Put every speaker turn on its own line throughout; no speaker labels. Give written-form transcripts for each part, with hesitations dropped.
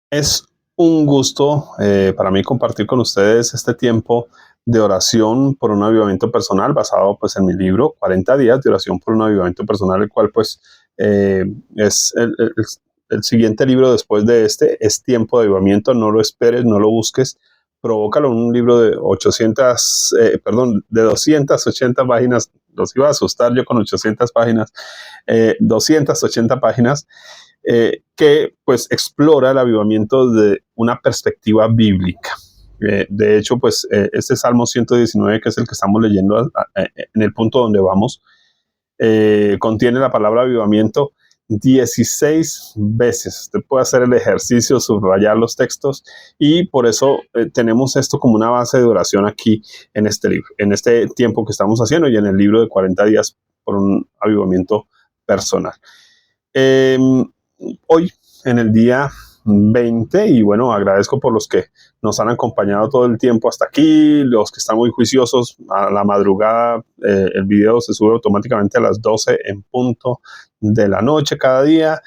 Es un gusto para mí compartir con ustedes este tiempo de oración por un avivamiento personal basado pues en mi libro 40 días de oración por un avivamiento personal, el cual pues eh, es el siguiente libro después de este, es Tiempo de Avivamiento. No lo esperes, no lo busques, provócalo. Un libro de 280 páginas. Los iba a asustar yo con 800 páginas, 280 páginas, que pues explora el avivamiento de una perspectiva bíblica. De hecho, pues este Salmo 119, que es el que estamos leyendo en el punto donde vamos, contiene la palabra avivamiento 16 veces. Usted puede hacer el ejercicio, subrayar los textos, y por eso tenemos esto como una base de oración aquí en este libro, en este tiempo que estamos haciendo y en el libro de 40 días por un avivamiento personal. Eh, Hoy, en el día 20, y bueno, agradezco por los que nos han acompañado todo el tiempo hasta aquí, los que están muy juiciosos a la madrugada. El video se sube automáticamente a las 12 en punto de la noche cada día.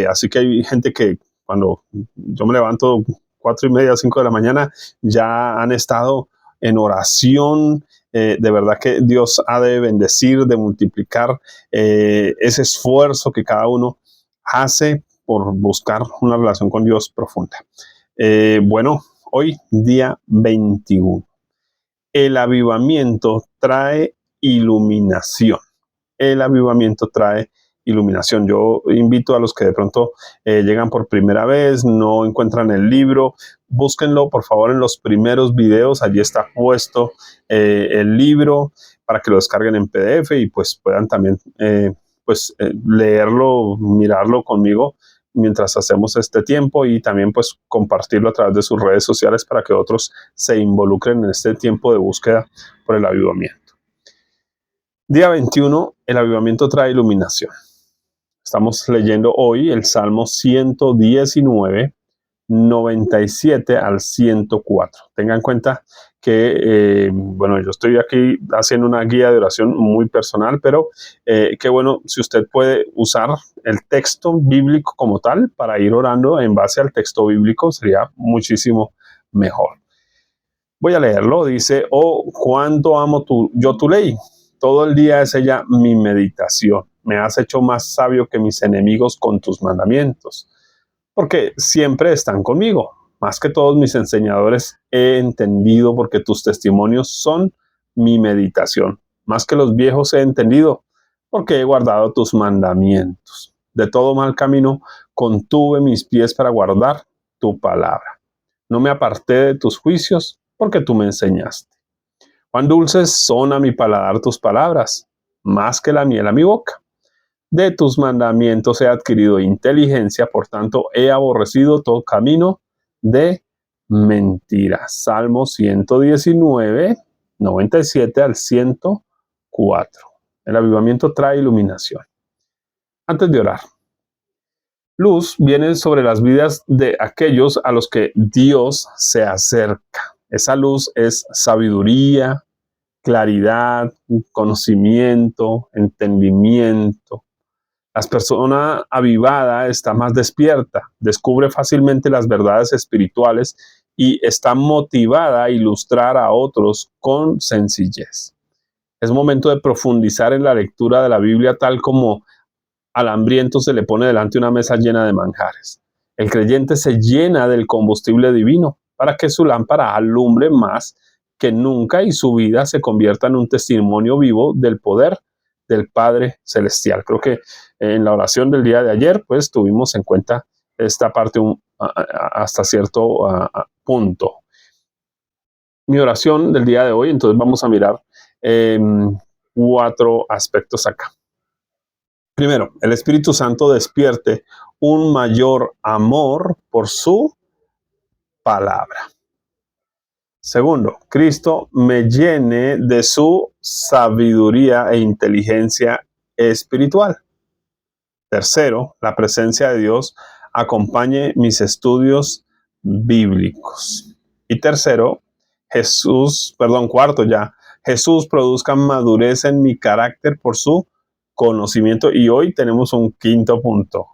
Así que hay gente que cuando yo me levanto 4:30, 5 de la mañana, ya han estado en oración. De verdad que Dios ha de bendecir, de multiplicar ese esfuerzo que cada uno hace por buscar una relación con Dios profunda. Bueno, hoy día 21. El avivamiento trae iluminación. El avivamiento trae iluminación. Yo invito a los que de pronto llegan por primera vez, no encuentran el libro, búsquenlo por favor en los primeros videos. Allí está puesto el libro para que lo descarguen en PDF y pues puedan también leerlo, mirarlo conmigo mientras hacemos este tiempo, y también pues compartirlo a través de sus redes sociales para que otros se involucren en este tiempo de búsqueda por el avivamiento. Día 21, el avivamiento trae iluminación. Estamos leyendo hoy el Salmo 119, 97 al 104. Tengan en cuenta que, bueno, yo estoy aquí haciendo una guía de oración muy personal, pero qué bueno si usted puede usar el texto bíblico como tal para ir orando en base al texto bíblico, sería muchísimo mejor. Voy a leerlo. Dice: oh, cuánto amo yo tu ley. Todo el día es ella mi meditación. Me has hecho más sabio que mis enemigos con tus mandamientos, porque siempre están conmigo. Más que todos mis enseñadores he entendido, porque tus testimonios son mi meditación. Más que los viejos he entendido, porque he guardado tus mandamientos. De todo mal camino contuve mis pies para guardar tu palabra. No me aparté de tus juicios, porque tú me enseñaste. Cuán dulces son a mi paladar tus palabras, más que la miel a mi boca. De tus mandamientos he adquirido inteligencia, por tanto he aborrecido todo camino de mentira. Salmo 119, 97 al 104. El avivamiento trae iluminación. Antes de orar, luz viene sobre las vidas de aquellos a los que Dios se acerca. Esa luz es sabiduría, claridad, conocimiento, entendimiento. La persona avivada está más despierta, descubre fácilmente las verdades espirituales y está motivada a ilustrar a otros con sencillez. Es momento de profundizar en la lectura de la Biblia, tal como al hambriento se le pone delante una mesa llena de manjares. El creyente se llena del combustible divino para que su lámpara alumbre más que nunca y su vida se convierta en un testimonio vivo del poder del Padre Celestial. Creo que en la oración del día de ayer, pues tuvimos en cuenta esta parte hasta cierto punto. Mi oración del día de hoy, entonces vamos a mirar 4 aspectos acá. Primero, el Espíritu Santo despierte un mayor amor por su palabra. Segundo, Cristo me llene de su sabiduría e inteligencia espiritual. Tercero, la presencia de Dios acompañe mis estudios bíblicos. Y cuarto ya, Jesús produzca madurez en mi carácter por su conocimiento. Y hoy tenemos un quinto punto.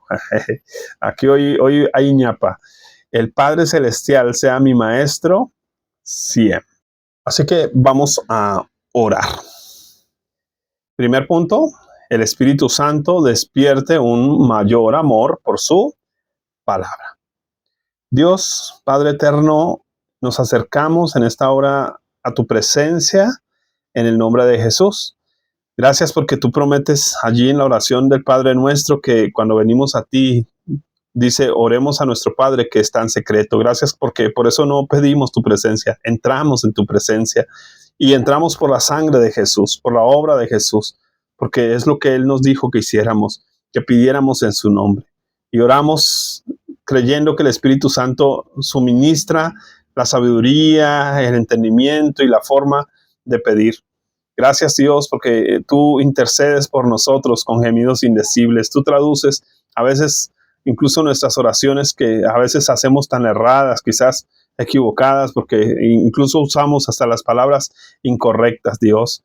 Aquí hoy hay ñapa. El Padre Celestial sea mi maestro siempre. Así que vamos a orar. Primer punto, el Espíritu Santo despierte un mayor amor por su palabra. Dios, Padre eterno, nos acercamos en esta hora a tu presencia en el nombre de Jesús. Gracias porque tú prometes allí en la oración del Padre nuestro que cuando venimos a ti, dice, oremos a nuestro Padre que está en secreto. Gracias porque por eso no pedimos tu presencia, entramos en tu presencia y entramos por la sangre de Jesús, por la obra de Jesús, porque es lo que Él nos dijo que hiciéramos, que pidiéramos en su nombre. Y oramos creyendo que el Espíritu Santo suministra la sabiduría, el entendimiento y la forma de pedir. Gracias, Dios, porque tú intercedes por nosotros con gemidos indecibles. Tú traduces a veces incluso nuestras oraciones que a veces hacemos tan erradas, quizás equivocadas, porque incluso usamos hasta las palabras incorrectas, Dios.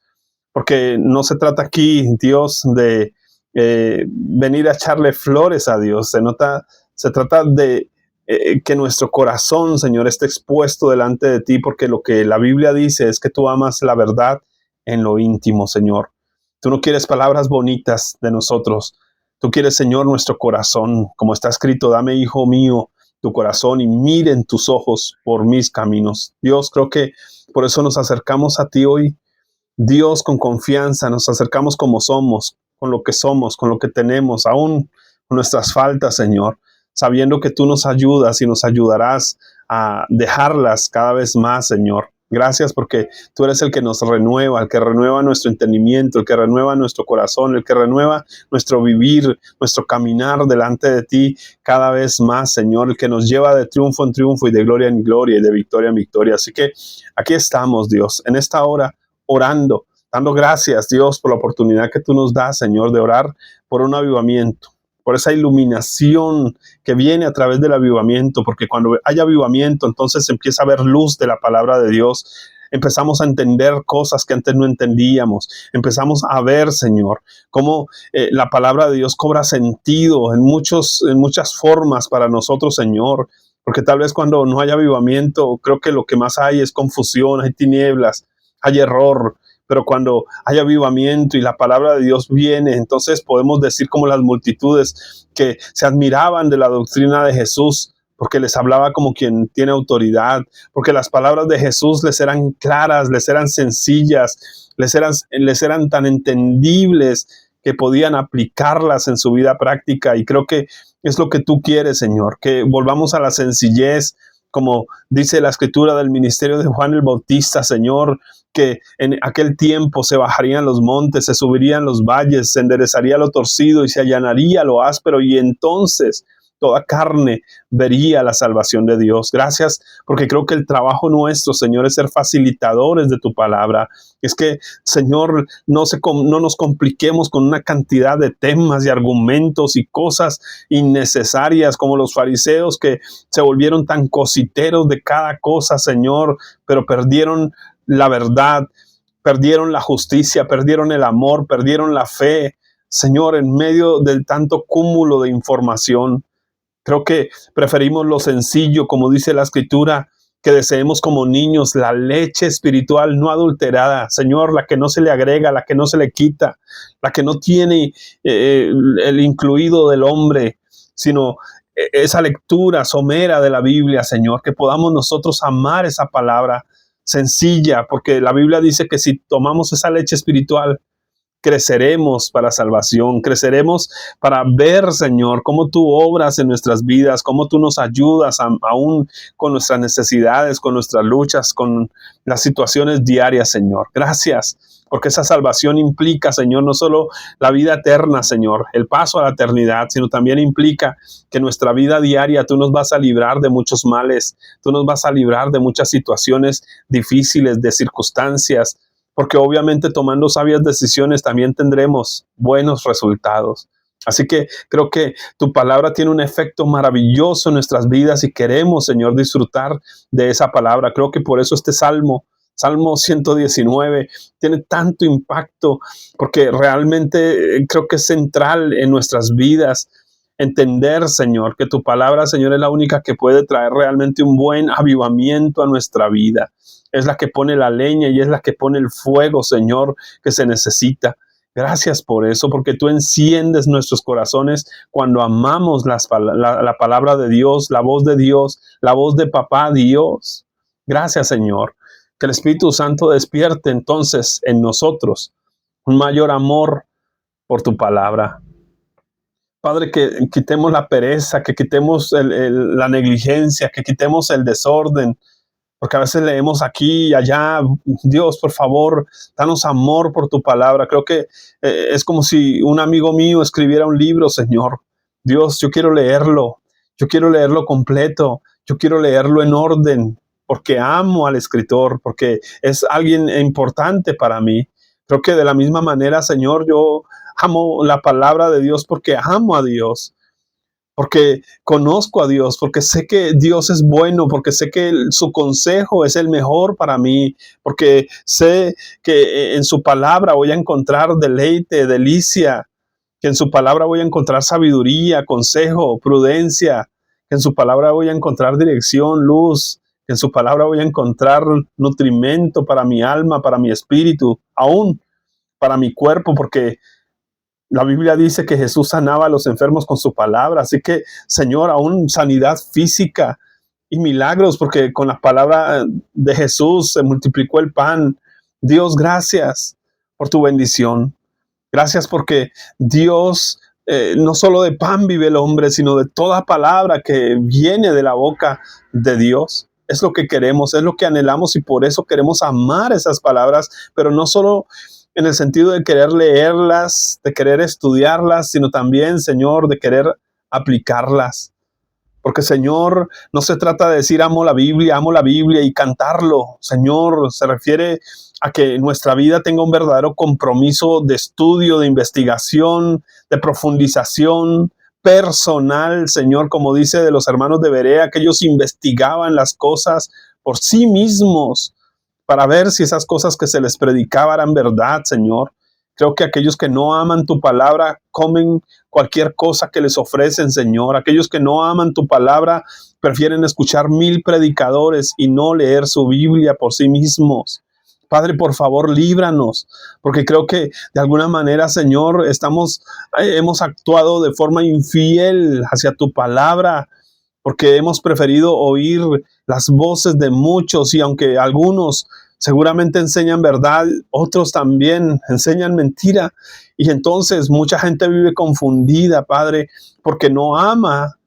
Porque no se trata aquí, Dios, de venir a echarle flores a Dios. Se trata de que nuestro corazón, Señor, esté expuesto delante de ti, porque lo que la Biblia dice es que tú amas la verdad en lo íntimo, Señor. Tú no quieres palabras bonitas de nosotros. Tú quieres, Señor, nuestro corazón. Como está escrito, dame, hijo mío, tu corazón y miren tus ojos por mis caminos. Dios, creo que por eso nos acercamos a ti hoy. Dios, con confianza, nos acercamos como somos, con lo que tenemos, aún con nuestras faltas, Señor, sabiendo que tú nos ayudas y nos ayudarás a dejarlas cada vez más, Señor. Gracias porque tú eres el que nos renueva, el que renueva nuestro entendimiento, el que renueva nuestro corazón, el que renueva nuestro vivir, nuestro caminar delante de ti cada vez más, Señor, el que nos lleva de triunfo en triunfo y de gloria en gloria y de victoria en victoria. Así que aquí estamos, Dios, en esta hora orando, dando gracias, Dios, por la oportunidad que tú nos das, Señor, de orar por un avivamiento, por esa iluminación que viene a través del avivamiento, porque cuando hay avivamiento, entonces empieza a haber luz de la palabra de Dios. Empezamos a entender cosas que antes no entendíamos. Empezamos a ver, Señor, cómo la palabra de Dios cobra sentido en muchas formas para nosotros, Señor. Porque tal vez cuando no hay avivamiento, creo que lo que más hay es confusión, hay tinieblas, hay error. Pero cuando hay avivamiento y la palabra de Dios viene, entonces podemos decir como las multitudes que se admiraban de la doctrina de Jesús, porque les hablaba como quien tiene autoridad, porque las palabras de Jesús les eran claras, les eran sencillas, les eran tan entendibles que podían aplicarlas en su vida práctica. Y creo que es lo que tú quieres, Señor, que volvamos a la sencillez, como dice la escritura del ministerio de Juan el Bautista, Señor, que en aquel tiempo se bajarían los montes, se subirían los valles, se enderezaría lo torcido y se allanaría lo áspero, y entonces toda carne vería la salvación de Dios. Gracias, porque creo que el trabajo nuestro, Señor, es ser facilitadores de tu palabra. Es que, Señor, no nos compliquemos con una cantidad de temas y argumentos y cosas innecesarias como los fariseos que se volvieron tan cositeros de cada cosa, Señor, pero perdieron la verdad, perdieron la justicia, perdieron el amor, perdieron la fe. Señor, en medio del tanto cúmulo de información, creo que preferimos lo sencillo, como dice la escritura, que deseemos como niños la leche espiritual no adulterada, Señor, la que no se le agrega, la que no se le quita, la que no tiene el incluido del hombre, sino esa lectura somera de la Biblia, Señor, que podamos nosotros amar esa palabra sencilla, porque la Biblia dice que si tomamos esa leche espiritual, creceremos para salvación, creceremos para ver, Señor, cómo tú obras en nuestras vidas, cómo tú nos ayudas aún con nuestras necesidades, con nuestras luchas, con las situaciones diarias, Señor. Gracias, porque esa salvación implica, Señor, no solo la vida eterna, Señor, el paso a la eternidad, sino también implica que nuestra vida diaria tú nos vas a librar de muchos males, tú nos vas a librar de muchas situaciones difíciles, de circunstancias, porque obviamente tomando sabias decisiones también tendremos buenos resultados. Así que creo que tu palabra tiene un efecto maravilloso en nuestras vidas y queremos, Señor, disfrutar de esa palabra. Creo que por eso este salmo Salmo 119 tiene tanto impacto porque realmente creo que es central en nuestras vidas entender, Señor, que tu palabra, Señor, es la única que puede traer realmente un buen avivamiento a nuestra vida. Es la que pone la leña y es la que pone el fuego, Señor, que se necesita. Gracias por eso, porque tú enciendes nuestros corazones cuando amamos la palabra de Dios, la voz de Dios, la voz de Papá Dios. Gracias, Señor. Que el Espíritu Santo despierte entonces en nosotros un mayor amor por tu palabra. Padre, que quitemos la pereza, que quitemos la negligencia, que quitemos el desorden, porque a veces leemos aquí y allá. Dios, por favor, danos amor por tu palabra. Creo que es como si un amigo mío escribiera un libro, Señor. Dios, yo quiero leerlo completo, yo quiero leerlo en orden, porque amo al escritor, porque es alguien importante para mí. Creo que de la misma manera, Señor, yo amo la palabra de Dios porque amo a Dios, porque conozco a Dios, porque sé que Dios es bueno, porque sé que su consejo es el mejor para mí, porque sé que en su palabra voy a encontrar deleite, delicia, que en su palabra voy a encontrar sabiduría, consejo, prudencia, que en su palabra voy a encontrar dirección, luz, que en su palabra voy a encontrar nutrimento para mi alma, para mi espíritu, aún para mi cuerpo, porque la Biblia dice que Jesús sanaba a los enfermos con su palabra. Así que, Señor, aún sanidad física y milagros, porque con la palabra de Jesús se multiplicó el pan. Dios, gracias por tu bendición. Gracias porque Dios, no solo de pan vive el hombre, sino de toda palabra que viene de la boca de Dios. Es lo que queremos, es lo que anhelamos y por eso queremos amar esas palabras, pero no solo en el sentido de querer leerlas, de querer estudiarlas, sino también, Señor, de querer aplicarlas. Porque, Señor, no se trata de decir amo la Biblia y cantarlo. Señor, se refiere a que nuestra vida tenga un verdadero compromiso de estudio, de investigación, de profundización personal, Señor, como dice de los hermanos de Berea, que ellos investigaban las cosas por sí mismos para ver si esas cosas que se les predicaba eran verdad, Señor. Creo que aquellos que no aman tu palabra comen cualquier cosa que les ofrecen, Señor. Aquellos que no aman tu palabra prefieren escuchar 1000 predicadores y no leer su Biblia por sí mismos. Padre, por favor, líbranos, porque creo que de alguna manera, Señor, hemos actuado de forma infiel hacia tu palabra, porque hemos preferido oír las voces de muchos y aunque algunos seguramente enseñan verdad, otros también enseñan mentira. Y entonces mucha gente vive confundida, Padre, porque no ama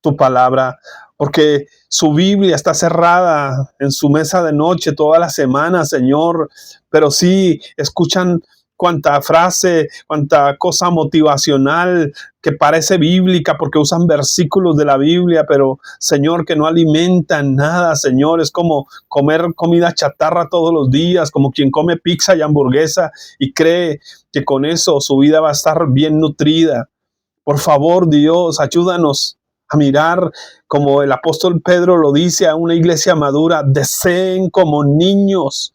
tu palabra, porque su Biblia está cerrada en su mesa de noche toda la semana, Señor, pero sí escuchan cuanta frase, cuanta cosa motivacional que parece bíblica porque usan versículos de la Biblia, pero Señor, que no alimentan nada, Señor. Es como comer comida chatarra todos los días, como quien come pizza y hamburguesa y cree que con eso su vida va a estar bien nutrida. Por favor, Dios, ayúdanos a mirar, como el apóstol Pedro lo dice a una iglesia madura: deseen como niños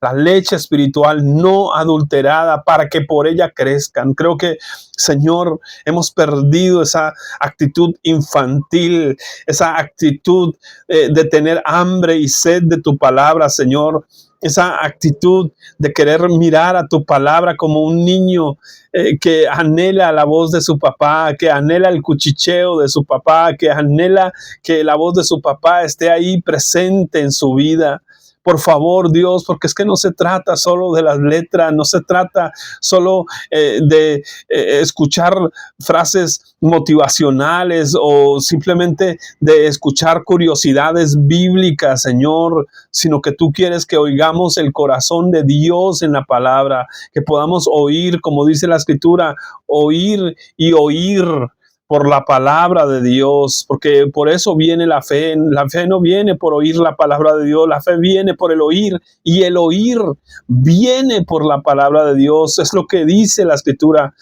la leche espiritual no adulterada para que por ella crezcan. Creo que, Señor, hemos perdido esa actitud infantil, esa actitud de tener hambre y sed de tu palabra, Señor. Esa actitud de querer mirar a tu palabra como un niño que anhela la voz de su papá, que anhela el cuchicheo de su papá, que anhela que la voz de su papá esté ahí presente en su vida. Por favor, Dios, porque es que no se trata solo de las letras, no se trata solo de escuchar frases motivacionales o simplemente de escuchar curiosidades bíblicas, Señor, sino que tú quieres que oigamos el corazón de Dios en la palabra, que podamos oír, como dice la Escritura, oír y oír por la palabra de Dios, porque por eso viene la fe. La fe no viene por oír la palabra de Dios, la fe viene por el oír y el oír viene por la palabra de Dios. Es lo que dice la Escritura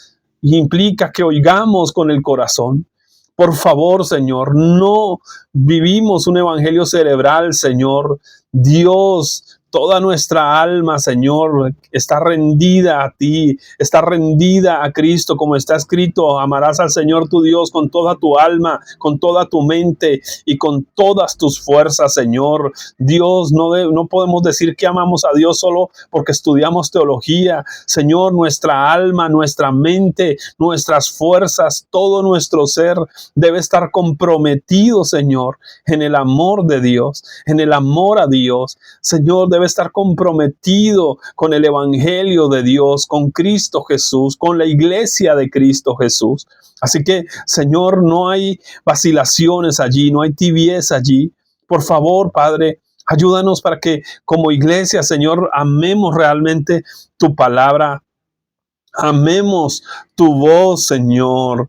y implica que oigamos con el corazón. Por favor, Señor, no vivimos un evangelio cerebral, Señor. Dios, Toda nuestra alma, Señor, está rendida a ti, está rendida a Cristo, como está escrito: amarás al Señor tu Dios con toda tu alma, con toda tu mente y con todas tus fuerzas, Señor. Dios, no podemos decir que amamos a Dios solo porque estudiamos teología. Señor, nuestra alma, nuestra mente, nuestras fuerzas, todo nuestro ser debe estar comprometido, Señor, en el amor de Dios, en el amor a Dios. Señor, debe estar comprometido con el evangelio de Dios, con Cristo Jesús, con la iglesia de Cristo Jesús. Así que, Señor, no hay vacilaciones allí, no hay tibieza allí. Por favor, Padre, ayúdanos para que como iglesia, Señor, amemos realmente tu palabra, amemos tu voz, Señor.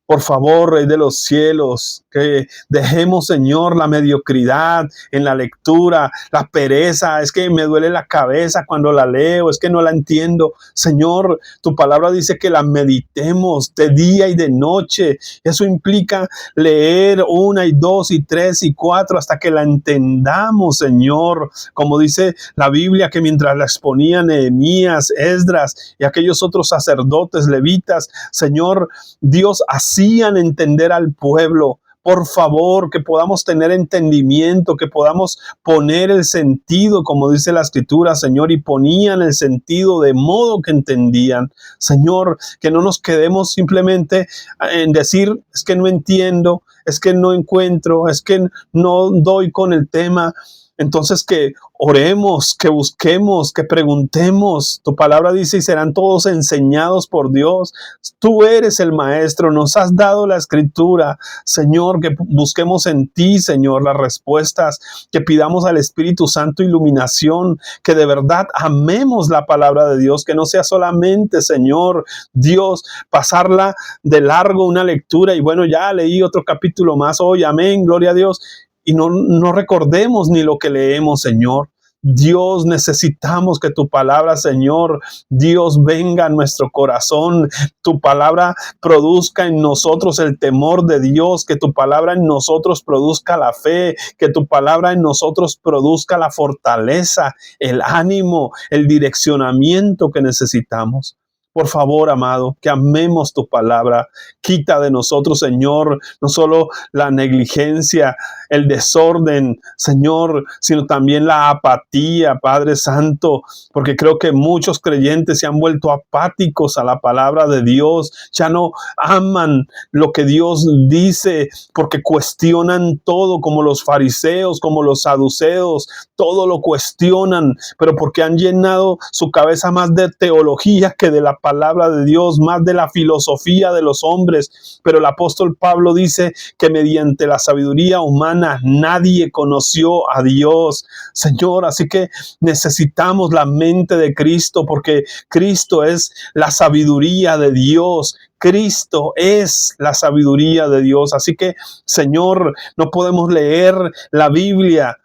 Por favor, Rey de los cielos, que dejemos, Señor, la mediocridad en la lectura, la pereza. Es que me duele la cabeza cuando la leo, es que no la entiendo. Señor, tu palabra dice que la meditemos de día y de noche. Eso implica leer 1 y 2 y 3 y 4 hasta que la entendamos, Señor. Como dice la Biblia, que mientras la exponían Nehemías, Esdras y aquellos otros sacerdotes, levitas, Señor, Dios hacían entender al pueblo. Por favor, que podamos tener entendimiento, que podamos poner el sentido, como dice la Escritura, Señor, y ponían el sentido de modo que entendían. Señor, que no nos quedemos simplemente en decir: es que no entiendo, es que no encuentro, es que no doy con el tema. Entonces, que oremos, que busquemos, que preguntemos. Tu palabra dice: y serán todos enseñados por Dios. Tú eres el maestro, nos has dado la escritura. Señor, que busquemos en ti, Señor, las respuestas, que pidamos al Espíritu Santo iluminación, que de verdad amemos la palabra de Dios, que no sea solamente, Señor, Dios, pasarla de largo una lectura y bueno, ya leí otro capítulo más hoy, amén, gloria a Dios. Y no recordemos ni lo que leemos, Señor. Dios, necesitamos que tu palabra, Señor, Dios, venga a nuestro corazón. Tu palabra produzca en nosotros el temor de Dios, que tu palabra en nosotros produzca la fe, que tu palabra en nosotros produzca la fortaleza, el ánimo, el direccionamiento que necesitamos. Por favor, amado, que amemos tu palabra. Quita de nosotros, Señor, no solo la negligencia, el desorden, Señor, sino también la apatía, Padre Santo, porque creo que muchos creyentes se han vuelto apáticos a la palabra de Dios. Ya no aman lo que Dios dice, porque cuestionan todo, como los fariseos, como los saduceos, todo lo cuestionan, pero porque han llenado su cabeza más de teología que de la palabra de Dios, más de la filosofía de los hombres. Pero el apóstol Pablo dice que mediante la sabiduría humana nadie conoció a Dios, Señor. Así que necesitamos la mente de Cristo, porque Cristo es la sabiduría de Dios. Cristo es la sabiduría de Dios. Así que, Señor, no podemos leer la Biblia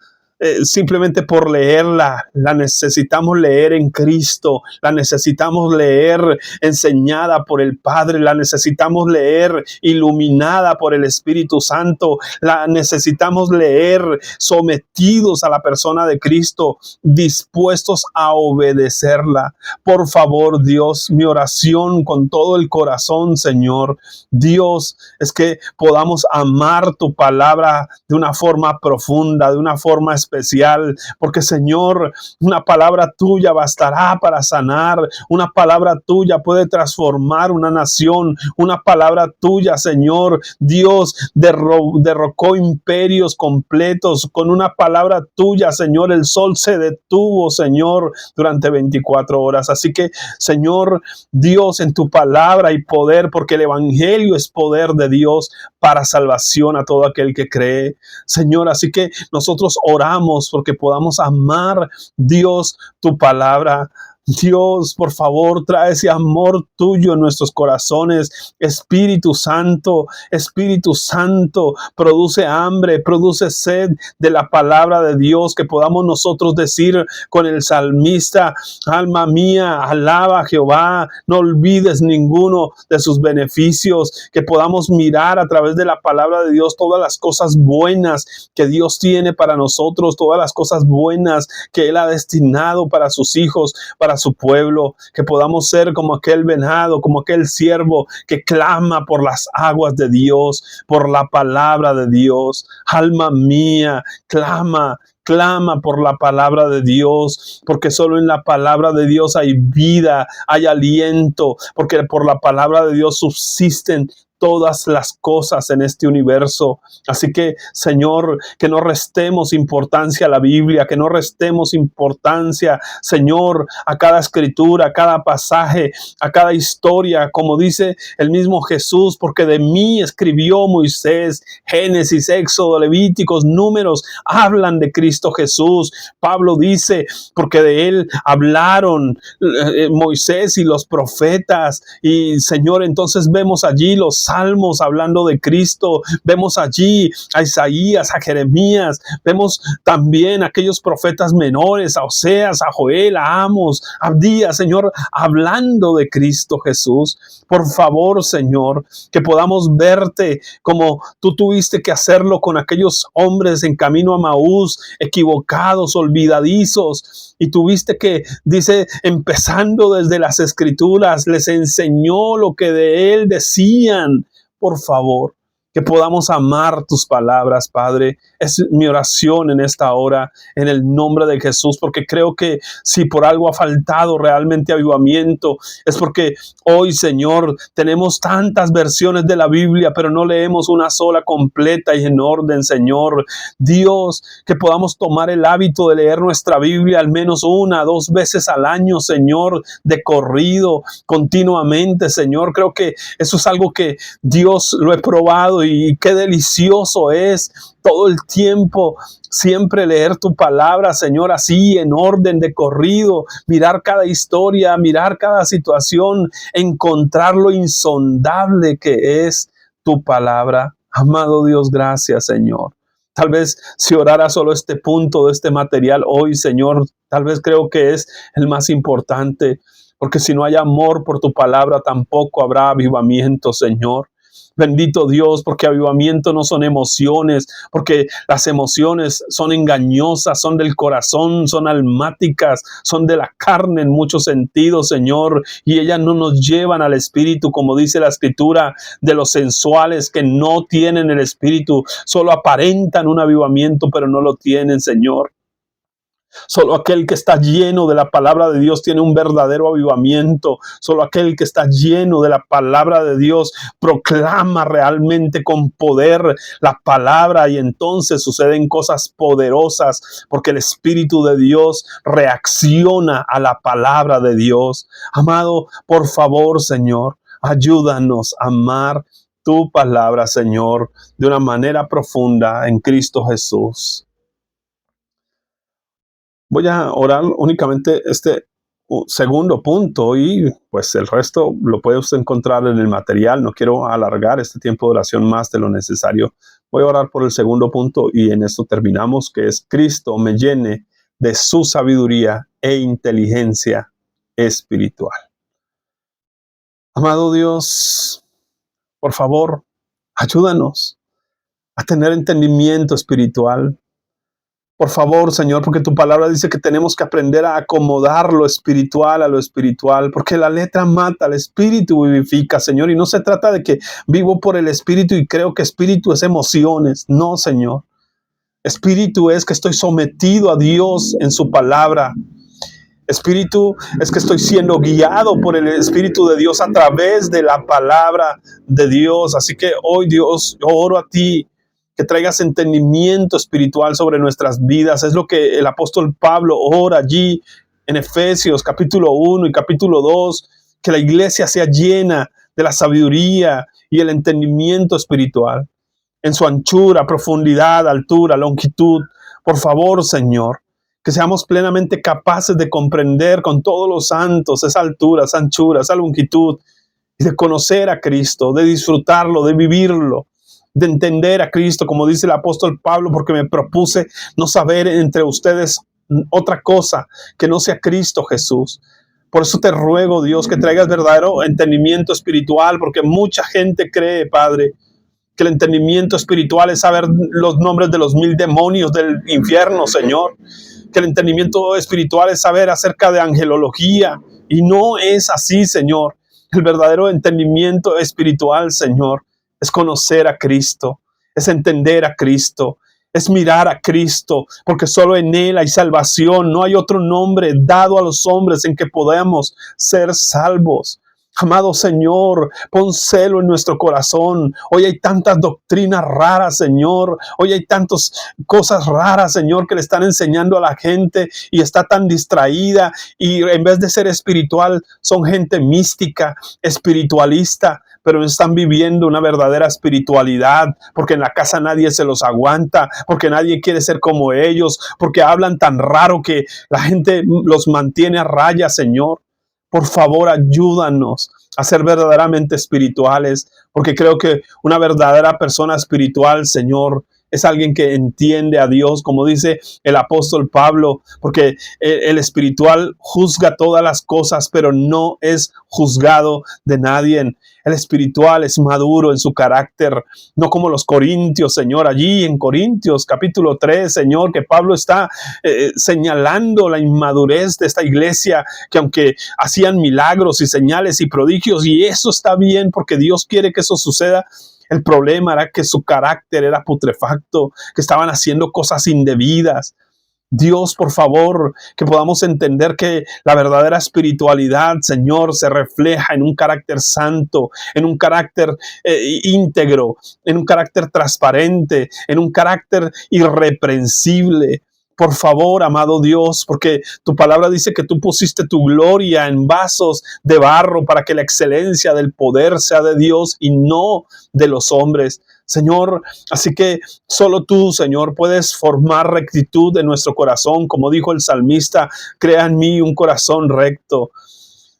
simplemente por leerla. La necesitamos leer en Cristo, la necesitamos leer enseñada por el Padre, la necesitamos leer iluminada por el Espíritu Santo, la necesitamos leer sometidos a la persona de Cristo, dispuestos a obedecerla. Por favor, Dios, mi oración con todo el corazón, Señor, Dios, es que podamos amar tu palabra de una forma profunda, de una forma especial, porque, Señor, una palabra tuya bastará para sanar, una palabra tuya puede transformar una nación, una palabra tuya, Señor, Dios, derrocó imperios completos. Con una palabra tuya, Señor, el sol se detuvo, Señor, durante 24 horas. Así que, Señor, Dios, en tu palabra hay poder, porque el evangelio es poder de Dios para salvación a todo aquel que cree, Señor. Así que nosotros oramos porque podamos amar, Dios, tu palabra. Dios, por favor, trae ese amor tuyo en nuestros corazones. Espíritu Santo, produce hambre, produce sed de la palabra de Dios, que podamos nosotros decir con el salmista: alma mía, alaba a Jehová, no olvides ninguno de sus beneficios, que podamos mirar a través de la palabra de Dios todas las cosas buenas que Dios tiene para nosotros, todas las cosas buenas que Él ha destinado para sus hijos, para su pueblo, que podamos ser como aquel venado, como aquel siervo que clama por las aguas de Dios, por la palabra de Dios. Alma mía, clama por la palabra de Dios, porque solo en la palabra de Dios hay vida, hay aliento, porque por la palabra de Dios subsisten todas las cosas en este universo. Así que, Señor, que no restemos importancia a la Biblia, que no restemos importancia, Señor, a cada escritura, a cada pasaje, a cada historia, como dice el mismo Jesús, porque de mí escribió Moisés. Génesis, Éxodo, Levíticos, Números hablan de Cristo Jesús. Pablo dice, porque de él hablaron Moisés y los profetas. Y, Señor, entonces vemos allí los Salmos hablando de Cristo, vemos allí a Isaías, a Jeremías, vemos también a aquellos profetas menores, a Oseas, a Joel, a Amos, a Abdías, Señor, hablando de Cristo Jesús. Por favor, Señor, que podamos verte como tú tuviste que hacerlo con aquellos hombres en camino a Maús, equivocados, olvidadizos, y tuviste que, dice, empezando desde las Escrituras, les enseñó lo que de él decían. Por favor, que podamos amar tus palabras, Padre. Es mi oración en esta hora, en el nombre de Jesús, porque creo que si por algo ha faltado realmente avivamiento, es porque hoy, Señor, tenemos tantas versiones de la Biblia, pero no leemos una sola completa y en orden, Señor. Dios, que podamos tomar el hábito de leer nuestra Biblia al menos 1 o 2 veces al año, Señor, de corrido, continuamente, Señor. Creo que eso es algo que Dios lo he probado y qué delicioso es todo el tiempo siempre leer tu palabra, Señor, así en orden de corrido, mirar cada historia, mirar cada situación, encontrar lo insondable que es tu palabra. Amado Dios, gracias, Señor. Tal vez si orara solo este punto de este material hoy, Señor, tal vez creo que es el más importante, porque si no hay amor por tu palabra, tampoco habrá avivamiento, Señor. Bendito Dios, porque avivamiento no son emociones, porque las emociones son engañosas, son del corazón, son almáticas, son de la carne en muchos sentidos, Señor, y ellas no nos llevan al Espíritu, como dice la Escritura, de los sensuales que no tienen el Espíritu, solo aparentan un avivamiento, pero no lo tienen, Señor. Solo aquel que está lleno de la palabra de Dios tiene un verdadero avivamiento. Solo aquel que está lleno de la palabra de Dios proclama realmente con poder la palabra, y entonces suceden cosas poderosas porque el Espíritu de Dios reacciona a la palabra de Dios. Amado, por favor, Señor, ayúdanos a amar tu palabra, Señor, de una manera profunda en Cristo Jesús. Voy a orar únicamente este segundo punto, y pues el resto lo puede usted encontrar en el material. No quiero alargar este tiempo de oración más de lo necesario. Voy a orar por el segundo punto y en esto terminamos, que es: Cristo me llene de su sabiduría e inteligencia espiritual. Amado Dios, por favor, ayúdanos a tener entendimiento espiritual. Por favor, Señor, porque tu palabra dice que tenemos que aprender a acomodar lo espiritual a lo espiritual, porque la letra mata, el espíritu vivifica, Señor. Y no se trata de que vivo por el espíritu y creo que espíritu es emociones. No, Señor. Espíritu es que estoy sometido a Dios en su palabra. Espíritu es que estoy siendo guiado por el Espíritu de Dios a través de la palabra de Dios. Así que hoy, Dios, yo oro a ti, que traigas entendimiento espiritual sobre nuestras vidas. Es lo que el apóstol Pablo ora allí en Efesios capítulo 1 y capítulo 2, que la iglesia sea llena de la sabiduría y el entendimiento espiritual, en su anchura, profundidad, altura, longitud. Por favor, Señor, que seamos plenamente capaces de comprender con todos los santos esa altura, esa anchura, esa longitud, y de conocer a Cristo, de disfrutarlo, de vivirlo, de entender a Cristo, como dice el apóstol Pablo, porque me propuse no saber entre ustedes otra cosa que no sea Cristo Jesús. Por eso te ruego, Dios, que traigas verdadero entendimiento espiritual, porque mucha gente cree, Padre, que el entendimiento espiritual es saber los nombres de los 1000 demonios del infierno, Señor. Que el entendimiento espiritual es saber acerca de angelología. Y no es así, Señor. El verdadero entendimiento espiritual, Señor, es conocer a Cristo, es entender a Cristo, es mirar a Cristo, porque solo en Él hay salvación. No hay otro nombre dado a los hombres en que podamos ser salvos. Amado Señor, pon celo en nuestro corazón. Hoy hay tantas doctrinas raras, Señor. Hoy hay tantas cosas raras, Señor, que le están enseñando a la gente y está tan distraída. Y en vez de ser espiritual, son gente mística, espiritualista, pero están viviendo una verdadera espiritualidad, porque en la casa nadie se los aguanta, porque nadie quiere ser como ellos, porque hablan tan raro que la gente los mantiene a raya, Señor. Por favor, ayúdanos a ser verdaderamente espirituales, porque creo que una verdadera persona espiritual, Señor, es alguien que entiende a Dios, como dice el apóstol Pablo, porque el espiritual juzga todas las cosas, pero no es juzgado de nadie. El espiritual es maduro en su carácter, no como los corintios, Señor. Allí en Corintios capítulo 3, Señor, que Pablo está señalando la inmadurez de esta iglesia, que aunque hacían milagros y señales y prodigios, y eso está bien porque Dios quiere que eso suceda, el problema era que su carácter era putrefacto, que estaban haciendo cosas indebidas. Dios, por favor, que podamos entender que la verdadera espiritualidad, Señor, se refleja en un carácter santo, en un carácter íntegro, en un carácter transparente, en un carácter irreprensible. Por favor, amado Dios, porque tu palabra dice que tú pusiste tu gloria en vasos de barro para que la excelencia del poder sea de Dios y no de los hombres. Señor, así que solo tú, Señor, puedes formar rectitud en nuestro corazón. Como dijo el salmista, crea en mí un corazón recto.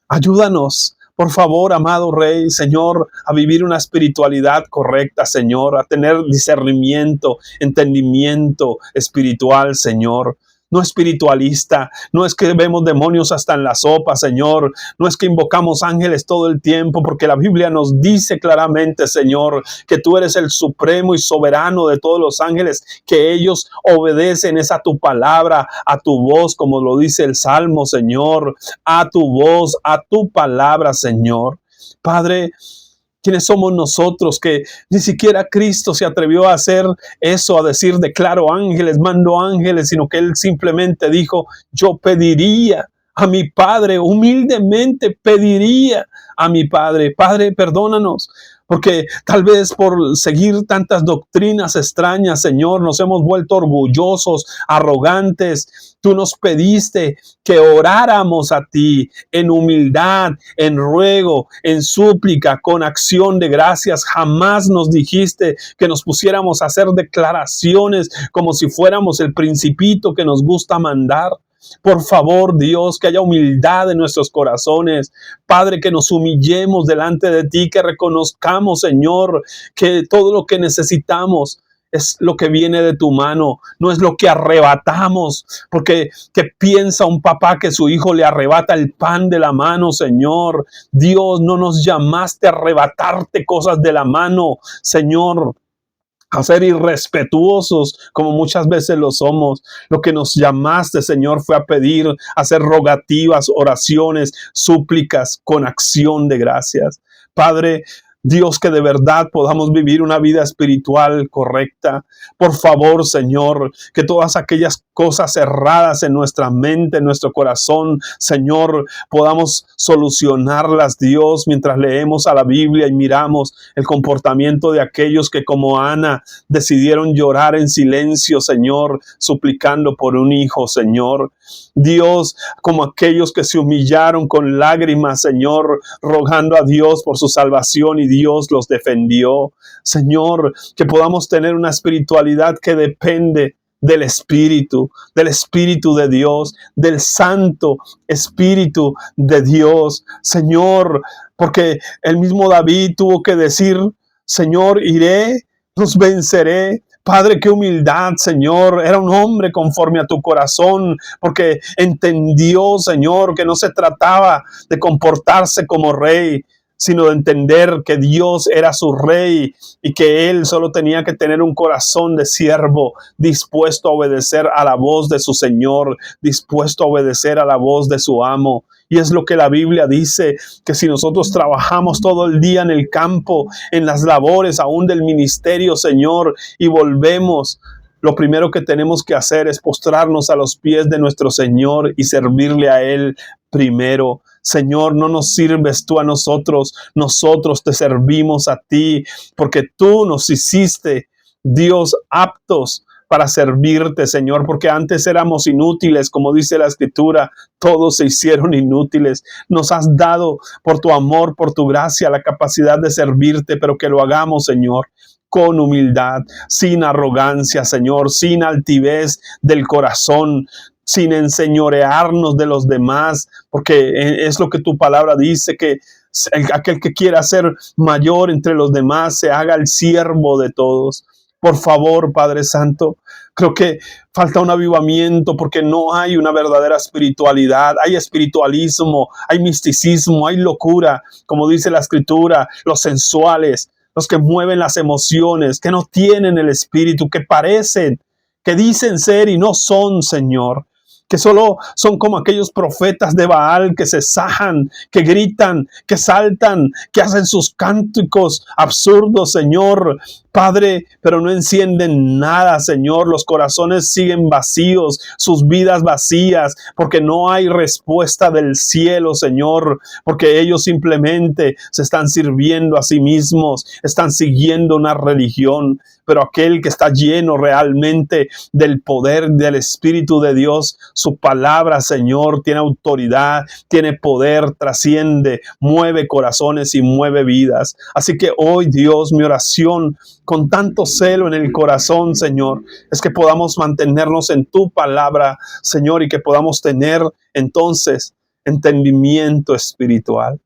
Ayúdanos, por favor, amado Rey, Señor, a vivir una espiritualidad correcta, Señor, a tener discernimiento, entendimiento espiritual, Señor. No espiritualista, no es que vemos demonios hasta en la sopa, Señor, no es que invocamos ángeles todo el tiempo, porque la Biblia nos dice claramente, Señor, que tú eres el supremo y soberano de todos los ángeles, que ellos obedecen es a tu palabra, a tu voz, como lo dice el Salmo, Señor, a tu voz, a tu palabra, Señor. Padre, ¿quiénes somos nosotros que ni siquiera Cristo se atrevió a hacer eso, a decir declaro ángeles, mando ángeles, sino que Él simplemente dijo, yo pediría a mi Padre, humildemente pediría a mi Padre, Padre, perdónanos, porque tal vez por seguir tantas doctrinas extrañas, Señor, nos hemos vuelto orgullosos, arrogantes. Tú nos pediste que oráramos a ti en humildad, en ruego, en súplica, con acción de gracias. Jamás nos dijiste que nos pusiéramos a hacer declaraciones como si fuéramos el principito que nos gusta mandar. Por favor, Dios, que haya humildad en nuestros corazones. Padre, que nos humillemos delante de ti, que reconozcamos, Señor, que todo lo que necesitamos es lo que viene de tu mano, no es lo que arrebatamos, porque ¿qué piensa un papá que su hijo le arrebata el pan de la mano, Señor? Dios, no nos llamaste a arrebatarte cosas de la mano, Señor, a ser irrespetuosos como muchas veces lo somos. Lo que nos llamaste, Señor, fue a pedir, a hacer rogativas, oraciones, súplicas con acción de gracias. Padre, Dios, que de verdad podamos vivir una vida espiritual correcta. Por favor, Señor, que todas aquellas cosas erradas en nuestra mente, en nuestro corazón, Señor, podamos solucionarlas, Dios, mientras leemos a la Biblia y miramos el comportamiento de aquellos que como Ana decidieron llorar en silencio, Señor, suplicando por un hijo, Señor. Dios, como aquellos que se humillaron con lágrimas, Señor, rogando a Dios por su salvación y Dios los defendió. Señor, que podamos tener una espiritualidad que depende del Espíritu de Dios, del Santo Espíritu de Dios, Señor, porque el mismo David tuvo que decir, Señor, iré, los venceré. Padre, qué humildad, Señor. Era un hombre conforme a tu corazón, porque entendió, Señor, que no se trataba de comportarse como rey, sino de entender que Dios era su rey y que él solo tenía que tener un corazón de siervo, dispuesto a obedecer a la voz de su Señor, dispuesto a obedecer a la voz de su amo. Y es lo que la Biblia dice, que si nosotros trabajamos todo el día en el campo, en las labores aún del ministerio, Señor, y volvemos, lo primero que tenemos que hacer es postrarnos a los pies de nuestro Señor y servirle a Él primero. Señor, no nos sirves tú a nosotros, nosotros te servimos a ti, porque tú nos hiciste, Dios, aptos para servirte, Señor, porque antes éramos inútiles, como dice la Escritura, todos se hicieron inútiles. Nos has dado por tu amor, por tu gracia, la capacidad de servirte, pero que lo hagamos, Señor, con humildad, sin arrogancia, Señor, sin altivez del corazón, sin enseñorearnos de los demás, porque es lo que tu palabra dice, que aquel que quiera ser mayor entre los demás se haga el siervo de todos. Por favor, Padre Santo, creo que falta un avivamiento porque no hay una verdadera espiritualidad. Hay espiritualismo, hay misticismo, hay locura, como dice la Escritura, los sensuales, los que mueven las emociones, que no tienen el espíritu, que parecen, que dicen ser y no son, Señor. Que solo son como aquellos profetas de Baal que se sajan, que gritan, que saltan, que hacen sus cánticos absurdos, Señor, Padre, pero no encienden nada, Señor. Los corazones siguen vacíos, sus vidas vacías, porque no hay respuesta del cielo, Señor, porque ellos simplemente se están sirviendo a sí mismos, están siguiendo una religión. Pero aquel que está lleno realmente del poder del Espíritu de Dios, su palabra, Señor, tiene autoridad, tiene poder, trasciende, mueve corazones y mueve vidas. Así que hoy, Dios, mi oración con tanto celo en el corazón, Señor, es que podamos mantenernos en tu palabra, Señor, y que podamos tener entonces entendimiento espiritual.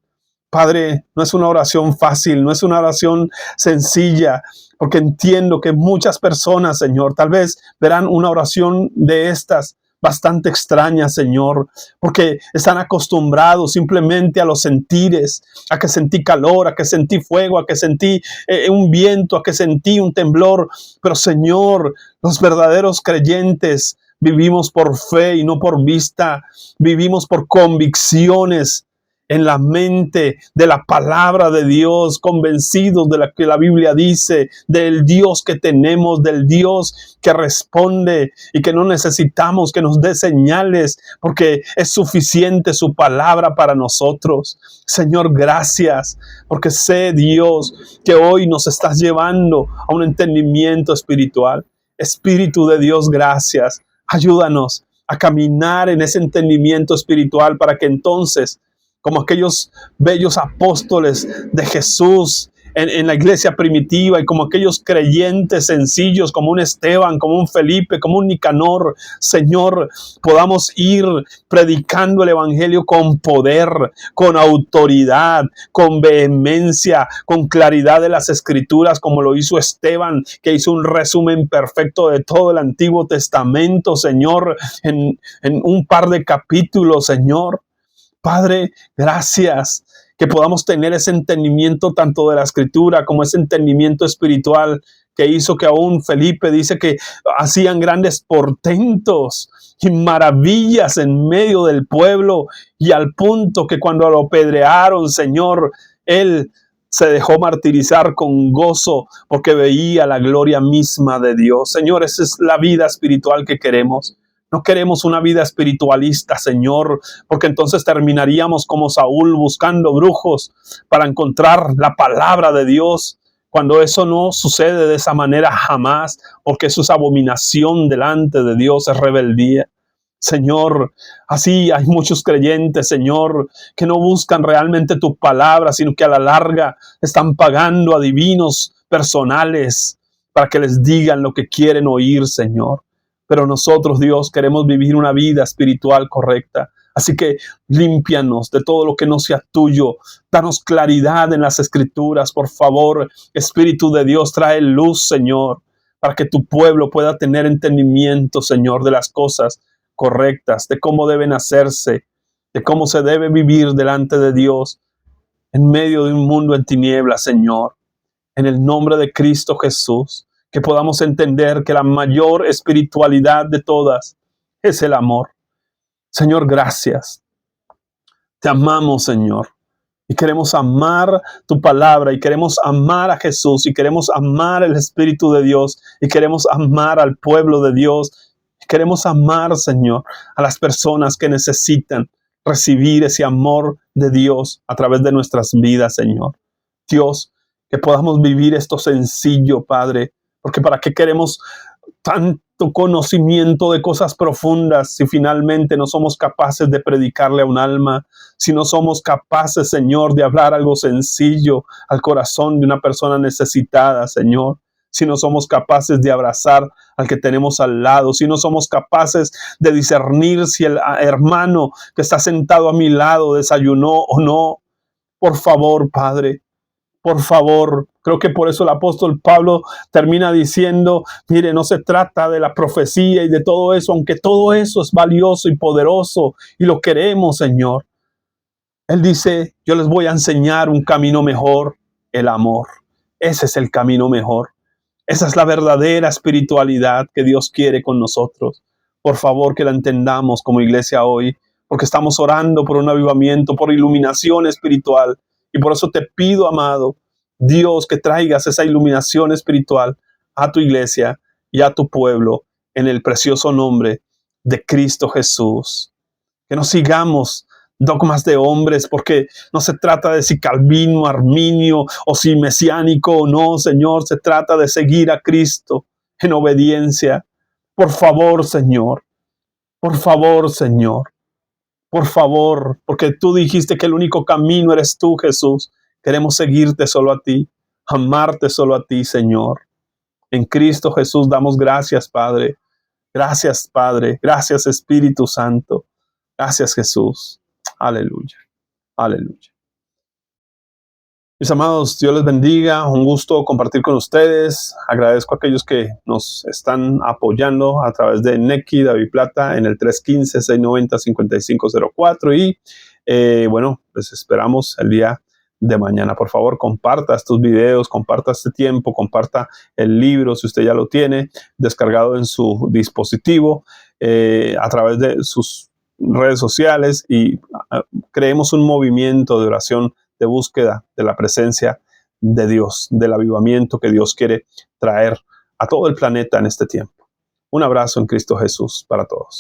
Padre, no es una oración fácil, no es una oración sencilla, porque entiendo que muchas personas, Señor, tal vez verán una oración de estas bastante extraña, Señor, porque están acostumbrados simplemente a los sentires, a que sentí calor, a que sentí fuego, a que sentí un viento, a que sentí un temblor. Pero, Señor, los verdaderos creyentes vivimos por fe y no por vista, vivimos por convicciones en la mente de la palabra de Dios, convencidos de lo que la Biblia dice, del Dios que tenemos, del Dios que responde y que no necesitamos que nos dé señales porque es suficiente su palabra para nosotros. Señor, gracias, porque sé, Dios, que hoy nos estás llevando a un entendimiento espiritual. Espíritu de Dios, gracias. Ayúdanos a caminar en ese entendimiento espiritual para que entonces, como aquellos bellos apóstoles de Jesús en la iglesia primitiva y como aquellos creyentes sencillos como un Esteban, como un Felipe, como un Nicanor, Señor, podamos ir predicando el evangelio con poder, con autoridad, con vehemencia, con claridad de las escrituras, como lo hizo Esteban, que hizo un resumen perfecto de todo el Antiguo Testamento, Señor, en un par de capítulos, Señor. Padre, gracias que podamos tener ese entendimiento tanto de la Escritura como ese entendimiento espiritual que hizo que aún Felipe dice que hacían grandes portentos y maravillas en medio del pueblo, y al punto que cuando lo apedrearon, Señor, él se dejó martirizar con gozo porque veía la gloria misma de Dios. Señor, esa es la vida espiritual que queremos. No queremos una vida espiritualista, Señor, porque entonces terminaríamos como Saúl buscando brujos para encontrar la palabra de Dios, cuando eso no sucede de esa manera jamás, porque eso es abominación delante de Dios, es rebeldía. Señor, así hay muchos creyentes, Señor, que no buscan realmente tu palabra, sino que a la larga están pagando a divinos personales para que les digan lo que quieren oír, Señor. Pero nosotros, Dios, queremos vivir una vida espiritual correcta. Así que límpianos de todo lo que no sea tuyo. Danos claridad en las Escrituras, por favor. Espíritu de Dios, trae luz, Señor, para que tu pueblo pueda tener entendimiento, Señor, de las cosas correctas, de cómo deben hacerse, de cómo se debe vivir delante de Dios en medio de un mundo en tinieblas, Señor. En el nombre de Cristo Jesús, que podamos entender que la mayor espiritualidad de todas es el amor. Señor, gracias. Te amamos, Señor. Y queremos amar tu palabra, y queremos amar a Jesús, y queremos amar el Espíritu de Dios, y queremos amar al pueblo de Dios. Y queremos amar, Señor, a las personas que necesitan recibir ese amor de Dios a través de nuestras vidas, Señor. Dios, que podamos vivir esto sencillo, Padre, porque ¿para qué queremos tanto conocimiento de cosas profundas si finalmente no somos capaces de predicarle a un alma? Si no somos capaces, Señor, de hablar algo sencillo al corazón de una persona necesitada, Señor. Si no somos capaces de abrazar al que tenemos al lado, si no somos capaces de discernir si el hermano que está sentado a mi lado desayunó o no. Por favor, Padre, por favor. Creo que por eso el apóstol Pablo termina diciendo, mire, no se trata de la profecía y de todo eso, aunque todo eso es valioso y poderoso y lo queremos, Señor. Él dice, yo les voy a enseñar un camino mejor, el amor. Ese es el camino mejor. Esa es la verdadera espiritualidad que Dios quiere con nosotros. Por favor, que la entendamos como iglesia hoy, porque estamos orando por un avivamiento, por iluminación espiritual. Y por eso te pido, amado Dios, que traigas esa iluminación espiritual a tu iglesia y a tu pueblo en el precioso nombre de Cristo Jesús. Que no sigamos dogmas de hombres, porque no se trata de si Calvino, Arminio o si mesiánico o no, Señor. Se trata de seguir a Cristo en obediencia. Por favor, Señor. Por favor, Señor. Por favor, porque tú dijiste que el único camino eres tú, Jesús. Queremos seguirte solo a ti, amarte solo a ti, Señor. En Cristo Jesús damos gracias, Padre. Gracias, Padre. Gracias, Espíritu Santo. Gracias, Jesús. Aleluya. Aleluya. Mis amados, Dios les bendiga. Un gusto compartir con ustedes. Agradezco a aquellos que nos están apoyando a través de Nequi, David Plata, en el 315-690-5504. Y bueno, les esperamos el día de mañana. Por favor, comparta estos videos, comparta este tiempo, comparta el libro si usted ya lo tiene descargado en su dispositivo a través de sus redes sociales, y creemos un movimiento de oración, de búsqueda de la presencia de Dios, del avivamiento que Dios quiere traer a todo el planeta en este tiempo. Un abrazo en Cristo Jesús para todos.